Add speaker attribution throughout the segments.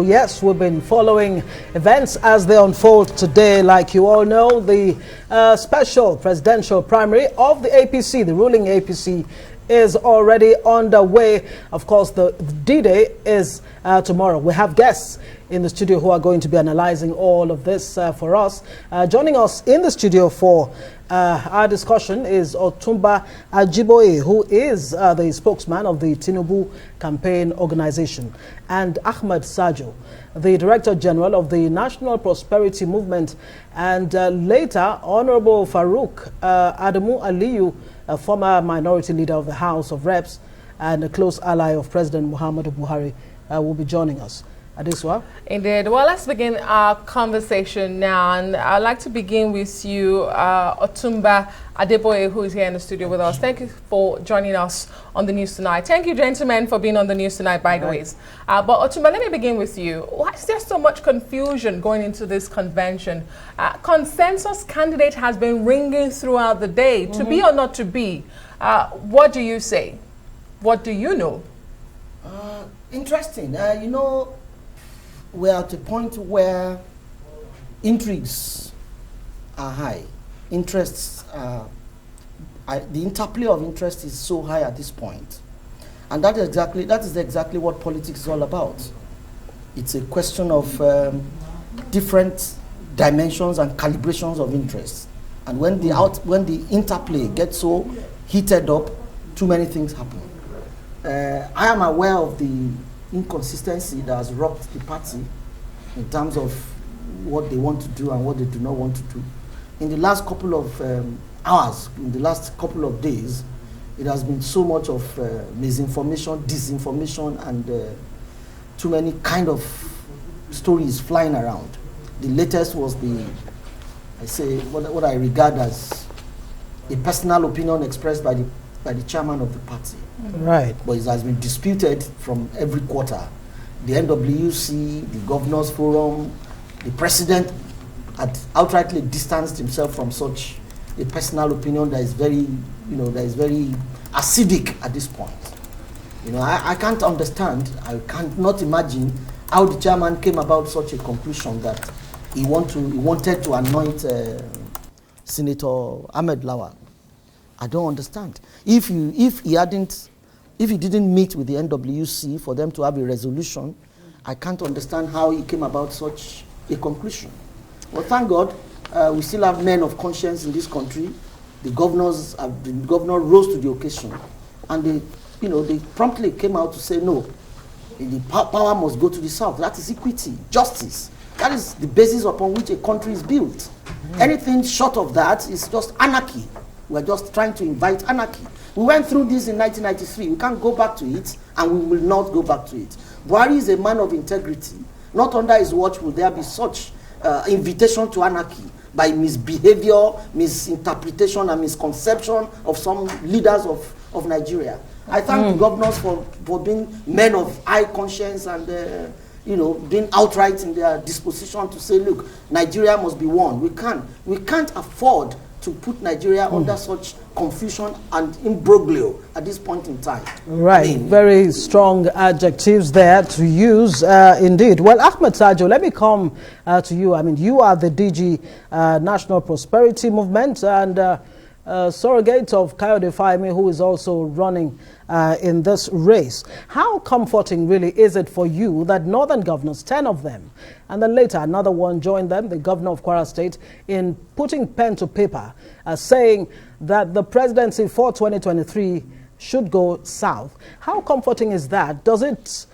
Speaker 1: Yes, we've been following events as they unfold today. Like you all know, the special presidential primary of the APC, the ruling APC, is already underway. Of course, the D-Day is tomorrow. We have guests in the studio who are going to be analyzing all of this for us. Joining us in the studio for our discussion is Otunba Ajiboye, who is the spokesman of the Tinubu Campaign Organization, and Ahmad Sajoh, the Director General of the National Prosperity Movement, and later Honorable Farouk Ahmad Aliyu, a former minority leader of the House of Reps and a close ally of President Muhammadu Buhari, will be joining us. Adeswa? Indeed.
Speaker 2: Well, let's begin our conversation now. And I'd like to begin with you, Otunba Ajiboye, who is here in the studio with us. Thank you for joining us on the news tonight. Thank you, gentlemen, for being on the news tonight, by the way. But Otunba, let me begin with you. Why is there so much confusion going into this convention? Consensus candidate has been ringing throughout the day. To be or not to be? What do you say? What do you know?
Speaker 3: Interesting. You know, we're at a point where intrigues are high. Interests are, the interplay of interest is so high at this point. And that is exactly what politics is all about. It's a question of different dimensions and calibrations of interest. And when the interplay gets so heated up, too many things happen. I am aware of the inconsistency that has rocked the party in terms of what they want to do and what they do not want to do. In the last couple of hours, in the last couple of days, it has been so much of misinformation, disinformation, and too many kind of stories flying around. The latest was what I regard as a personal opinion expressed by the chairman of the party.
Speaker 1: Right.
Speaker 3: But it has been disputed from every quarter. The NWC, the Governors Forum, the president had outrightly distanced himself from such a personal opinion that is very, very acidic at this point. I can't understand, I cannot imagine how the chairman came about such a conclusion that he wanted to anoint Senator Ahmed Lawal. I don't understand. If he didn't meet with the NWC for them to have a resolution, I can't understand how he came about such a conclusion. Well, thank God, we still have men of conscience in this country. The governor rose to the occasion, and they promptly came out to say no. The power must go to the south. That is equity, justice. That is the basis upon which a country is built. Anything short of that is just anarchy. We're just trying to invite anarchy. We went through this in 1993. We can't go back to it, and we will not go back to it. Buhari is a man of integrity. Not under his watch will there be such invitation to anarchy by misbehavior, misinterpretation, and misconception of some leaders of Nigeria. I thank the governors for being men of high conscience and being outright in their disposition to say, look, Nigeria must be one. We can't afford to put Nigeria under such confusion and imbroglio at this point in time.
Speaker 1: Right, very strong adjectives there to use, indeed. Well, Ahmad Sajoh, let me come to you. I mean, you are the DG National Prosperity Movement and surrogate of Kayode Fayemi, who is also running in this race. How comforting really is it for you that northern governors, 10 of them, and then later another one joined them, the governor of Kwara State, in putting pen to paper, saying that the presidency for 2023 should go south? How comforting is that? Does it,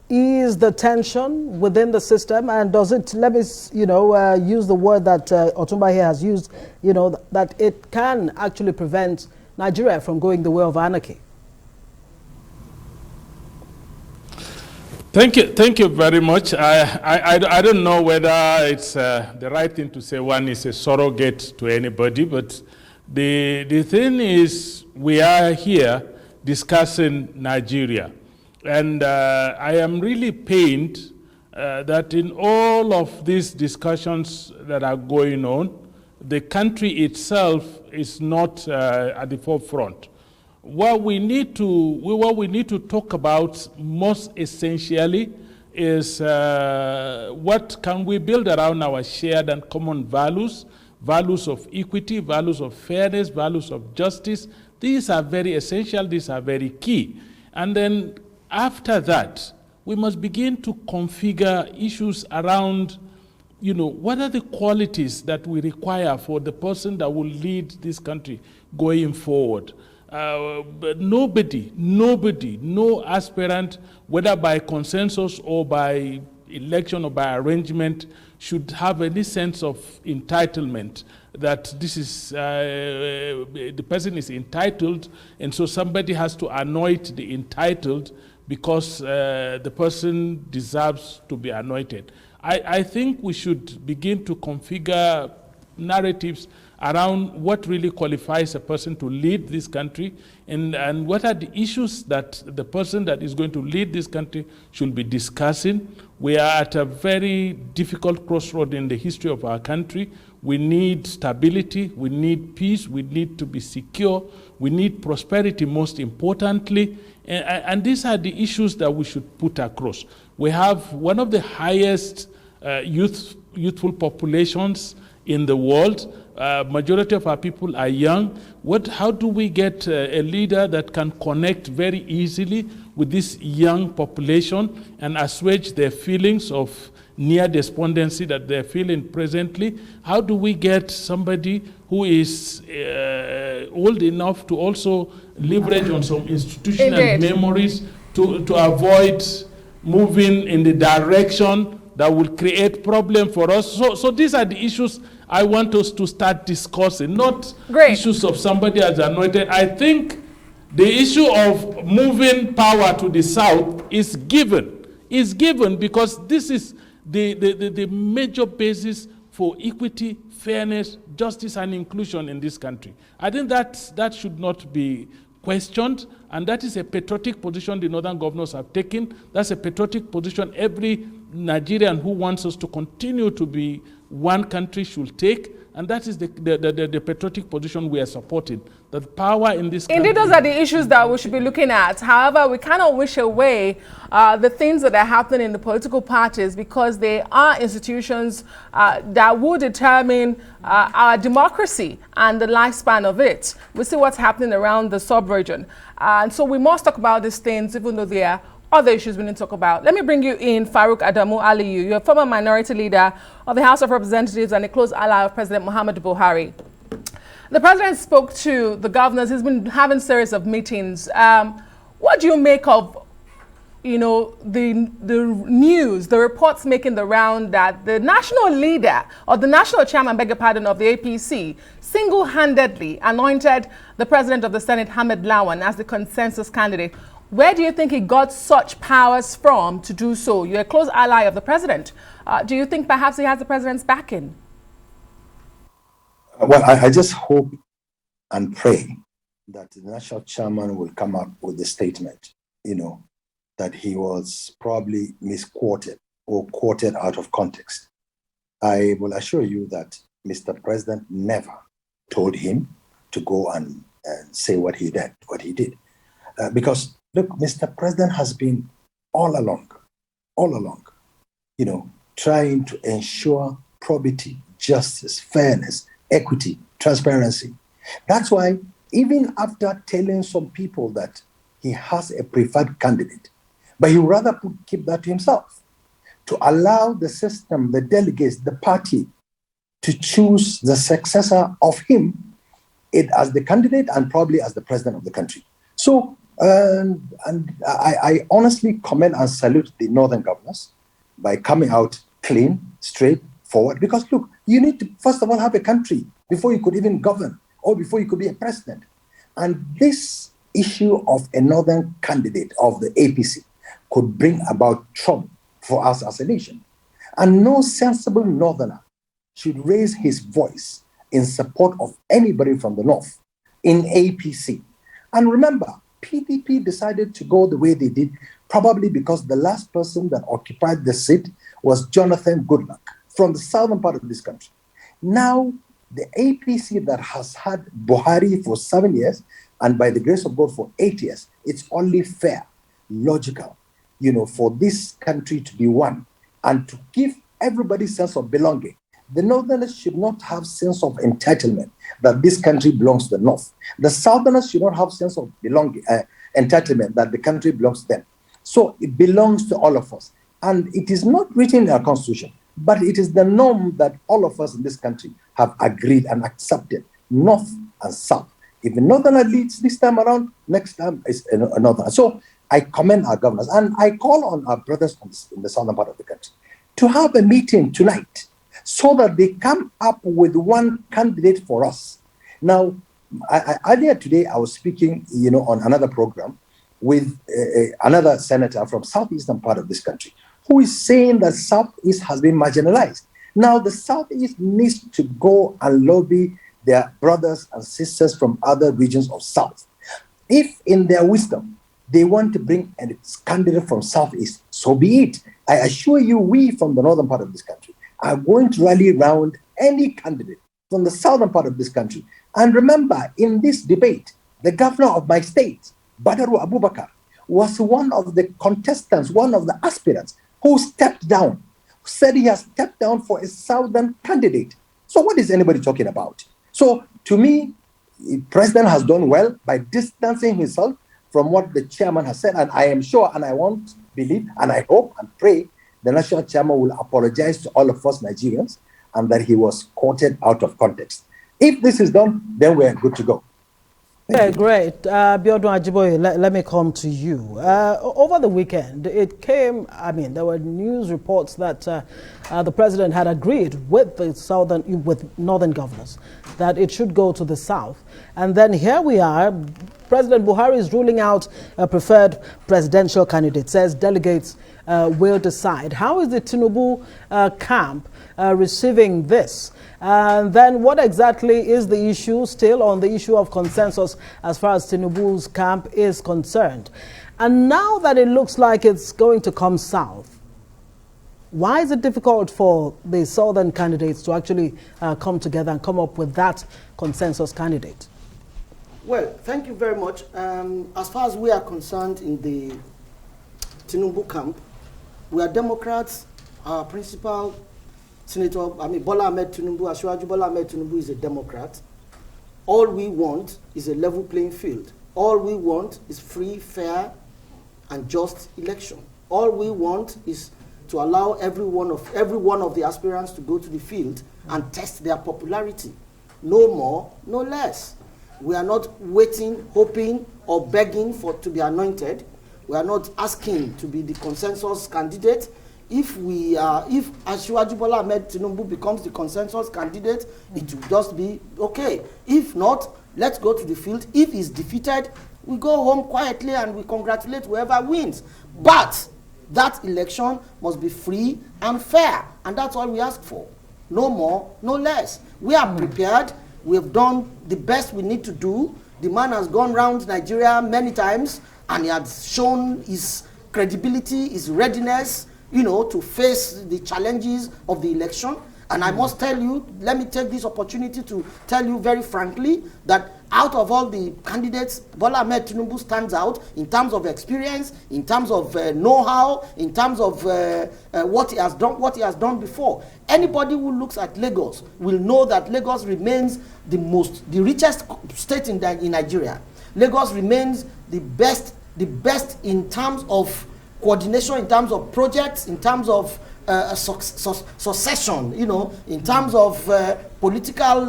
Speaker 1: ease the tension within the system, and does it, let me, use the word that Otunba here has used, that it can actually prevent Nigeria from going the way of anarchy?
Speaker 4: Thank you very much. I don't know whether it's the right thing to say one is a surrogate to anybody, but the thing is we are here discussing Nigeria. And I am really pained that in all of these discussions that are going on, the country itself is not at the forefront. What we need to talk about most essentially is what can we build around our shared and common values, values of equity, values of fairness, values of justice. These are very essential, these are very key. And then after that, we must begin to configure issues around, what are the qualities that we require for the person that will lead this country going forward. But nobody, no aspirant, whether by consensus or by election or by arrangement, should have any sense of entitlement that this is, the person is entitled, and so somebody has to anoint the entitled because the person deserves to be anointed. I think we should begin to configure narratives around what really qualifies a person to lead this country, and what are the issues that the person that is going to lead this country should be discussing. We are at a very difficult crossroad in the history of our country. We need stability, we need peace, we need to be secure, we need prosperity most importantly, and these are the issues that we should put across. We have one of the highest youthful populations in the world. Majority of our people are young. How do we get a leader that can connect very easily with this young population and assuage their feelings of near despondency that they're feeling presently? How do we get somebody who is old enough to also leverage on some institutional memories to avoid moving in the direction that will create problem for us? So these are the issues I want us to start discussing, not issues of somebody as anointed. I think the issue of moving power to the south is given because this is the major basis for equity, fairness, justice, and inclusion in this country. I think that should not be questioned, and that is a patriotic position the northern governors have taken. That's a patriotic position every Nigerian who wants us to continue to be one country should take, and that is the patriotic position we are supporting. That power in this country... Indeed,
Speaker 2: those are the issues that we should be looking at. However, we cannot wish away the things that are happening in the political parties, because they are institutions that will determine our democracy and the lifespan of it. We see what's happening around the sub-region. And so we must talk about these things, even though they are other issues we need to talk about. Let me bring you in, Farouk Ahmad Aliyu. You're a former minority leader of the House of Representatives and a close ally of President Muhammadu Buhari. The president spoke to the governors. He's been having a series of meetings. What do you make of, the news, the reports making the round that the national leader, or the national chairman, beg your pardon, of the APC, single-handedly anointed the president of the Senate, Ahmed Lawan, as the consensus candidate? Where do you think he got such powers from to do so? You're a close ally of the president. Do you think perhaps he has the president's backing?
Speaker 5: Well, I just hope and pray that the national chairman will come up with a statement, that he was probably misquoted or quoted out of context. I will assure you that Mr. President never told him to go and say what he did. Because look, Mr. President has been all along, trying to ensure probity, justice, fairness, equity, transparency. That's why even after telling some people that he has a preferred candidate, but he would rather keep that to himself, to allow the system, the delegates, the party to choose the successor of him as the candidate and probably as the president of the country. So, and I honestly commend and salute the northern governors by coming out clean, straight forward. Because look, you need to first of all have a country before you could even govern or before you could be a president. And this issue of a northern candidate of the APC could bring about trouble for us as a nation. And no sensible northerner should raise his voice in support of anybody from the north in APC. And remember, PDP decided to go the way they did, probably because the last person that occupied the seat was Jonathan Goodluck from the southern part of this country. Now, the APC that has had Buhari for 7 years, and by the grace of God for 8 years, it's only fair, logical, for this country to be one and to give everybody sense of belonging. The Northerners should not have sense of entitlement that this country belongs to the North. The Southerners should not have sense of belonging, entitlement that the country belongs to them. So it belongs to all of us. And it is not written in our constitution, but it is the norm that all of us in this country have agreed and accepted, North and South. If the Northerner leads this time around, next time is another. So I commend our governors, and I call on our brothers in the southern part of the country to have a meeting tonight so that they come up with one candidate for us. Now, earlier today, I was speaking, on another program with another senator from southeastern part of this country who is saying that Southeast has been marginalized. Now, the Southeast needs to go and lobby their brothers and sisters from other regions of South. If in their wisdom, they want to bring a candidate from Southeast, so be it. I assure you, we from the northern part of this country are going to rally around any candidate from the southern part of this country. And remember, in this debate, the governor of my state, Badaru Abubakar, was one of the contestants, one of the aspirants who stepped down, said he has stepped down for a southern candidate. So what is anybody talking about? So to me, the president has done well by distancing himself from what the chairman has said. And I am sure, and I want to believe, and I hope and pray the national chairman will apologize to all of us Nigerians and that he was quoted out of context. If this is done, then we're good to go.
Speaker 1: Okay, great. Biodun Ajiboye, let me come to you. Over the weekend, it came, there were news reports that the president had agreed with the northern governors that it should go to the south. And then here we are, President Buhari is ruling out a preferred presidential candidate, says delegates will decide. How is the Tinubu camp receiving this? And then what exactly is the issue still on the issue of consensus as far as Tinubu's camp is concerned? And now that it looks like it's going to come south, why is it difficult for the southern candidates to actually come together and come up with that consensus candidate?
Speaker 3: Well, thank you very much. As far as we are concerned in the Tinubu camp, we are Democrats. Our principal Senator, Bola Ahmed Tinubu, Asiwaju Bola Ahmed Tinubu is a Democrat. All we want is a level playing field. All we want is free, fair, and just election. All we want is to allow every one of the aspirants to go to the field and test their popularity. No more, no less. We are not waiting, hoping, or begging to be anointed. We are not asking to be the consensus candidate. If Asiwaju Bola Ahmed Tinubu becomes the consensus candidate, it will just be okay. If not, let's go to the field. If he's defeated, we go home quietly and we congratulate whoever wins. But that election must be free and fair, and that's all we ask for. No more, no less. We are prepared. We have done the best we need to do. The man has gone around Nigeria many times, and he has shown his credibility, his readiness, to face the challenges of the election. And I must tell you, let me take this opportunity to tell you very frankly that out of all the candidates, Bola Ahmed Tinubu stands out in terms of experience, in terms of know-how, in terms of what he has done before. Anybody who looks at Lagos will know that Lagos remains the richest state in Nigeria. Lagos remains the best in terms of coordination, in terms of projects, in terms of succession, in terms of political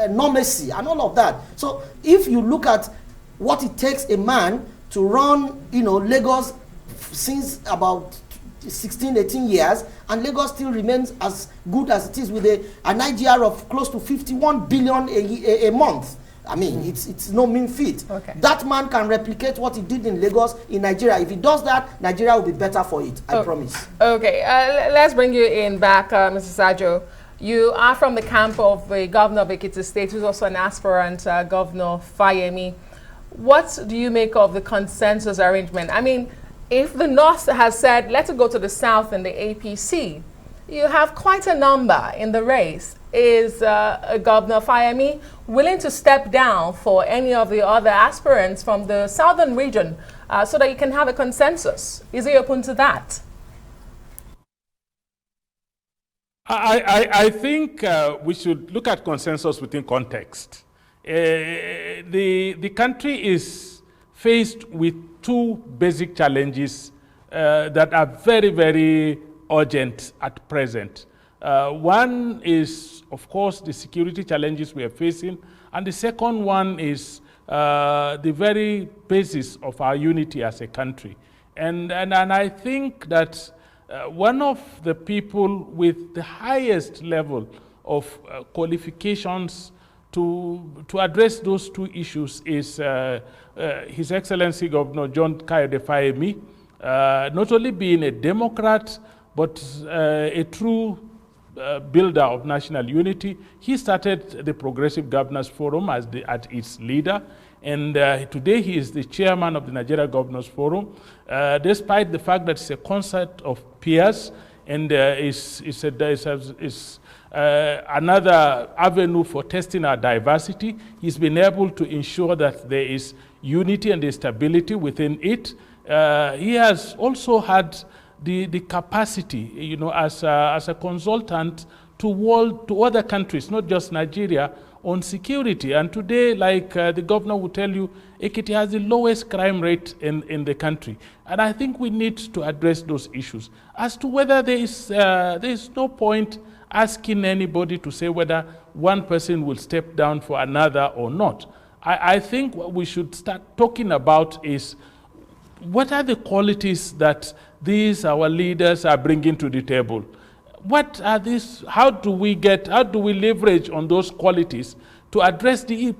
Speaker 3: normacy and all of that. So if you look at what it takes a man to run, Lagos since about 16, 18 years, and Lagos still remains as good as it is with an IGR of close to 51 billion a month. It's no mean feat. Okay. That man can replicate what he did in Lagos in Nigeria. If he does that, Nigeria will be better for it. I promise. Okay,
Speaker 2: let's bring you in back, Mr. Sajoh. You are from the camp of the governor of Ekiti State, who's also an aspirant, Governor Fayemi. What do you make of the consensus arrangement? If the North has said, let's go to the South in the APC, you have quite a number in the race. Is Governor Fayemi willing to step down for any of the other aspirants from the southern region so that you can have a consensus? Is he open to that?
Speaker 4: I think we should look at consensus within context. The country is faced with two basic challenges that are very, very urgent at present. One is, of course, the security challenges we are facing, and the second one is the very basis of our unity as a country. And I think that one of the people with the highest level of qualifications to address those two issues is His Excellency Governor John Kayode Fayemi, not only being a Democrat, but a true builder of national unity. He started the Progressive Governors Forum as its leader, and today he is the chairman of the Nigeria Governors Forum, despite the fact that it's a concert of peers and is another avenue for testing our diversity. He's been able to ensure that there is unity and stability within it. He has also had the capacity, you know, as a consultant to other countries, not just Nigeria, on security. And today, like the governor will tell you, Ekiti has the lowest crime rate in the country. And I think we need to address those issues. As to whether there is no point asking anybody to say whether one person will step down for another or not. I think what we should start talking about is what are the qualities that these our leaders are bringing to the table? What are these? How do we leverage on those qualities to address the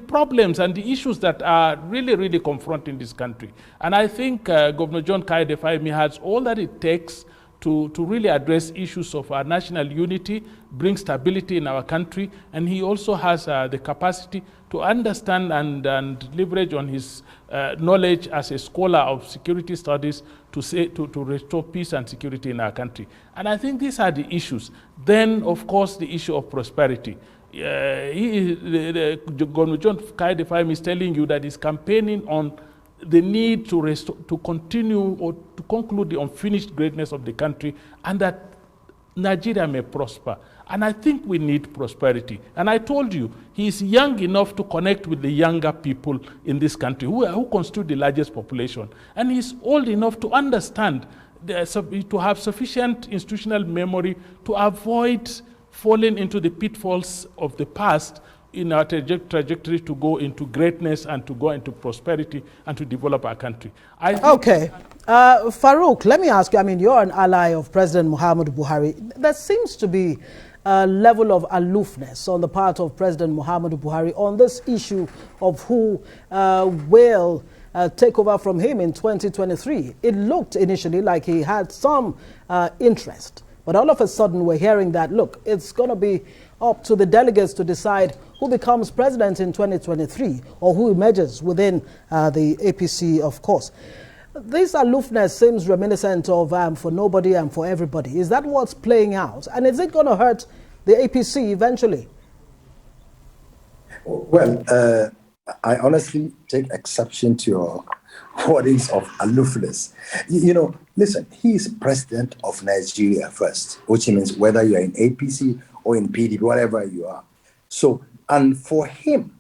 Speaker 4: problems and the issues that are really, really confronting this country? And I think Governor John Kayode Fayemi has all that it takes to really address issues of our national unity, bring stability in our country, and he also has the capacity to understand and leverage on his knowledge as a scholar of security studies to restore peace and security in our country. And I think these are the issues. Then, of course, the issue of prosperity. Governor John Kayode Fayemi is telling you that he's campaigning on the need to continue or to conclude the unfinished greatness of the country, and that Nigeria may prosper. And I think we need prosperity. And I told you, he is young enough to connect with the younger people in this country who constitute the largest population. And he's old enough to understand, to have sufficient institutional memory to avoid falling into the pitfalls of the past in our trajectory to go into greatness and to go into prosperity and to develop our country.
Speaker 1: Okay. Farouk, let me ask you, I mean, you're an ally of President Muhammadu Buhari. There seems to be a level of aloofness on the part of President Muhammadu Buhari on this issue of who will take over from him in 2023. It looked initially like he had some interest, but all of a sudden we're hearing that, look, it's going to be up to the delegates to decide who becomes president in 2023 or who emerges within the APC, of course. This aloofness seems reminiscent of for nobody and for everybody. Is that what's playing out? And is it going to hurt the APC eventually?
Speaker 5: Well, I honestly take exception to your wordings of aloofness. You know, listen, he is president of Nigeria first, which means whether you're in APC or in PDP, whatever you are. So, and for him,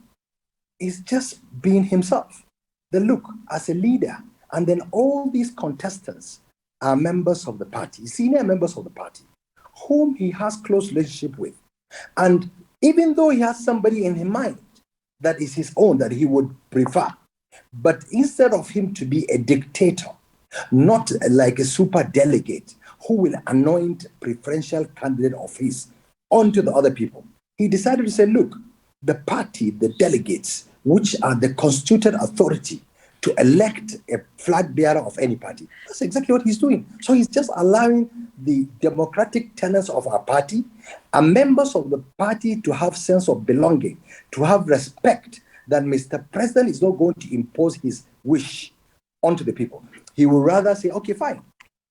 Speaker 5: it's just being himself. The look as a leader. And then all these contestants are members of the party, senior members of the party, whom he has close relationship with. And even though he has somebody in his mind that is his own, that he would prefer, but instead of him to be a dictator, not like a super delegate who will anoint preferential candidate of his onto the other people, he decided to say, look, the party, the delegates, which are the constituted authority to elect a flag bearer of any party. That's exactly what he's doing. So he's just allowing the democratic tenets of our party and members of the party to have sense of belonging, to have respect that Mr. President is not going to impose his wish onto the people. He will rather say, okay, fine.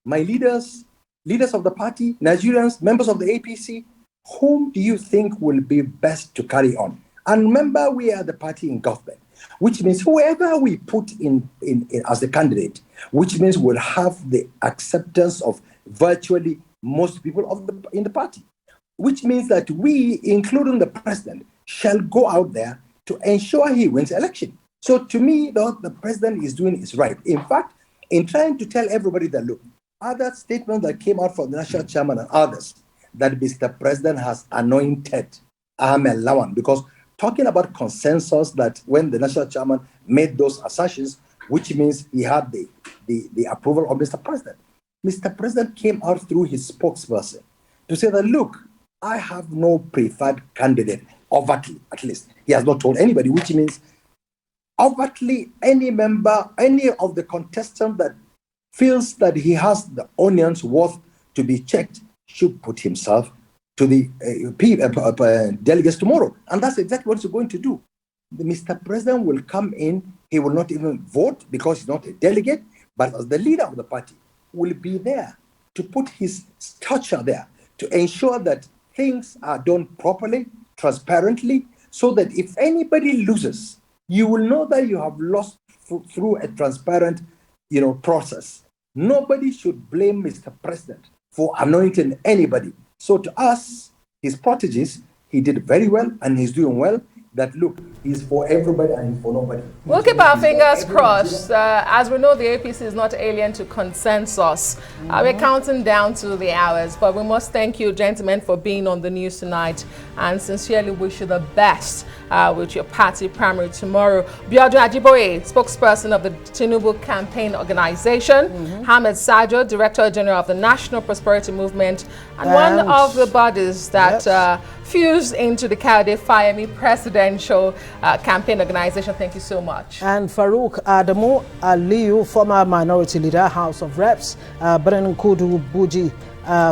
Speaker 5: My leaders leaders of the party, Nigerians, members of the APC, whom do you think will be best to carry on? And remember, we are the party in government, which means whoever we put in as the candidate, which means we'll have the acceptance of virtually most people in the party, which means that we, including the president, shall go out there to ensure he wins the election. So to me, what the president is doing is right. In fact, in trying to tell everybody that, look, other statements that came out from the national chairman and others, that Mr. President has anointed Ahmed Lawan, because talking about consensus, that when the national chairman made those assertions, which means he had the approval of Mr. President. Mr. President came out through his spokesperson to say that, look, I have no preferred candidate, overtly, at least. He has not told anybody, which means overtly any member, any of the contestant that feels that he has the onions worth to be checked should put himself to the delegates tomorrow. And that's exactly what he's going to do. Mr. President will come in, he will not even vote because he's not a delegate, but as the leader of the party, will be there to put his stature there, to ensure that things are done properly, transparently, so that if anybody loses, you will know that you have lost through a transparent, process. Nobody should blame Mr. President for anointing anybody. So to us, his proteges, he did very well and he's doing well. That, look, he's for everybody and he's for nobody.
Speaker 2: We'll keep our fingers crossed. As we know, the APC is not alien to consensus. We're counting down to the hours, but we must thank you, gentlemen, for being on the news tonight and sincerely wish you the best with your party primary tomorrow. Otunba Ajiboye, spokesperson of the Tinubu Campaign Organisation, Ahmad Sajoh, Director General of the National Prosperity Movement, and one of the bodies that fused into the Kayode Fayemi Presidential Campaign Organisation. Thank you so much.
Speaker 1: And Farouk Ahmad Aliyu, former minority leader, House of Reps, Kudu Buji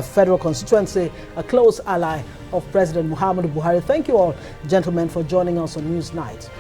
Speaker 1: Federal Constituency, a close ally of President Muhammadu Buhari. Thank you all, gentlemen, for joining us on Newsnight.